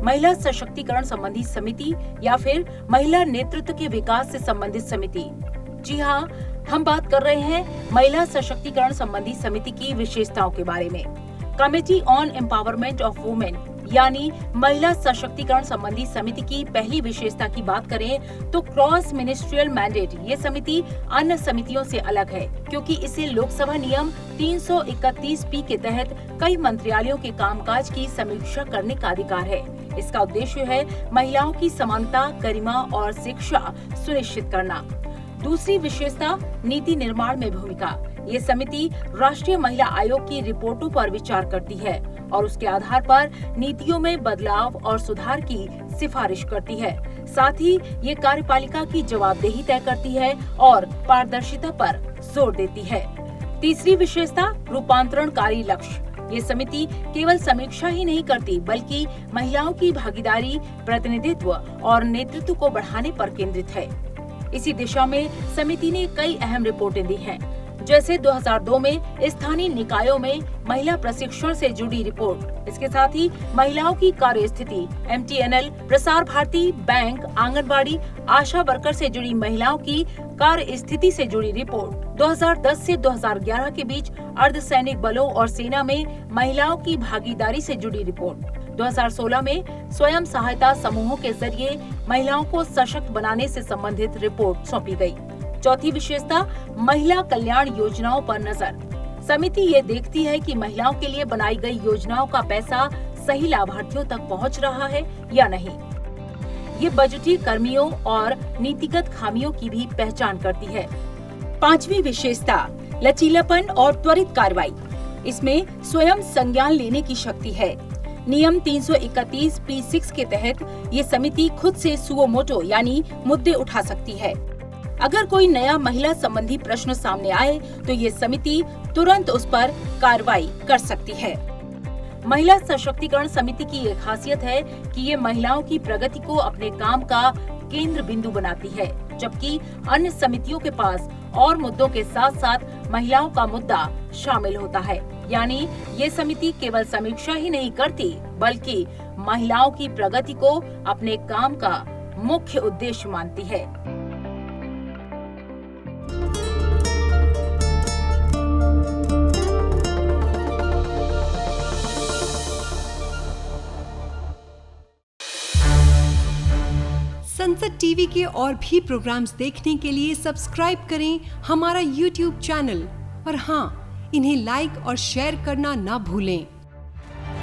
महिला सशक्तिकरण संबंधी समिति या फिर महिला नेतृत्व के विकास से संबंधित समिति। जी हाँ, हम बात कर रहे हैं महिला सशक्तिकरण संबंधी समिति की विशेषताओं के बारे में। Committee on empowerment of women यानी महिला सशक्तिकरण संबंधी समिति की पहली विशेषता की बात करें तो क्रॉस मिनिस्ट्रियल मैंडेट ये समिति अन्य समितियों से अलग है, क्योंकि इसे लोकसभा नियम 331 के तहत कई मंत्रालयों के कामकाज की समीक्षा करने का अधिकार है। इसका उद्देश्य है महिलाओं की समानता, गरिमा और शिक्षा सुनिश्चित करना। दूसरी विशेषता नीति निर्माण में भूमिका। ये समिति राष्ट्रीय महिला आयोग की रिपोर्टों पर विचार करती है और उसके आधार पर नीतियों में बदलाव और सुधार की सिफारिश करती है। साथ ही ये कार्यपालिका की जवाबदेही तय करती है और पारदर्शिता पर जोर देती है। तीसरी विशेषता रूपांतरणकारी लक्ष्य। ये समिति केवल समीक्षा ही नहीं करती, बल्कि महिलाओं की भागीदारी, प्रतिनिधित्व और नेतृत्व को बढ़ाने पर केंद्रित है। इसी दिशा में समिति ने कई अहम रिपोर्टें दी हैं, जैसे 2002 में स्थानीय निकायों में महिला प्रशिक्षण से जुड़ी रिपोर्ट। इसके साथ ही महिलाओं की कार्य स्थिति, MTNL, प्रसार भारती, बैंक, आंगनबाड़ी, आशा वर्कर से जुड़ी महिलाओं की कार्य स्थिति से जुड़ी रिपोर्ट। 2010 से 2011 के बीच अर्धसैनिक बलों और सेना में महिलाओं की भागीदारी से जुड़ी रिपोर्ट। 2016 में स्वयं सहायता समूहों के जरिए महिलाओं को सशक्त बनाने से संबंधित रिपोर्ट सौंपी गई। चौथी विशेषता महिला कल्याण योजनाओं पर नजर। समिति ये देखती है कि महिलाओं के लिए बनाई गई योजनाओं का पैसा सही लाभार्थियों तक पहुंच रहा है या नहीं। ये बजटीय कर्मियों और नीतिगत खामियों की भी पहचान करती है। पांचवी विशेषता लचीलापन और त्वरित कार्रवाई। इसमें स्वयं संज्ञान लेने की शक्ति है। नियम 331 P6 के तहत ये समिति खुद से सुओ मोटो यानी मुद्दे उठा सकती है। अगर कोई नया महिला संबंधी प्रश्न सामने आए तो ये समिति तुरंत उस पर कार्रवाई कर सकती है। महिला सशक्तिकरण समिति की एक खासियत है कि ये महिलाओं की प्रगति को अपने काम का केंद्र बिंदु बनाती है, जबकि अन्य समितियों के पास और मुद्दों के साथ साथ महिलाओं का मुद्दा शामिल होता है। यानी ये समिति केवल समीक्षा ही नहीं करती, बल्कि महिलाओं की प्रगति को अपने काम का मुख्य उद्देश्य मानती है। संसद टीवी के और भी प्रोग्राम्स देखने के लिए सब्सक्राइब करें हमारा YouTube चैनल और हाँ, इन्हें लाइक और शेयर करना ना भूलें।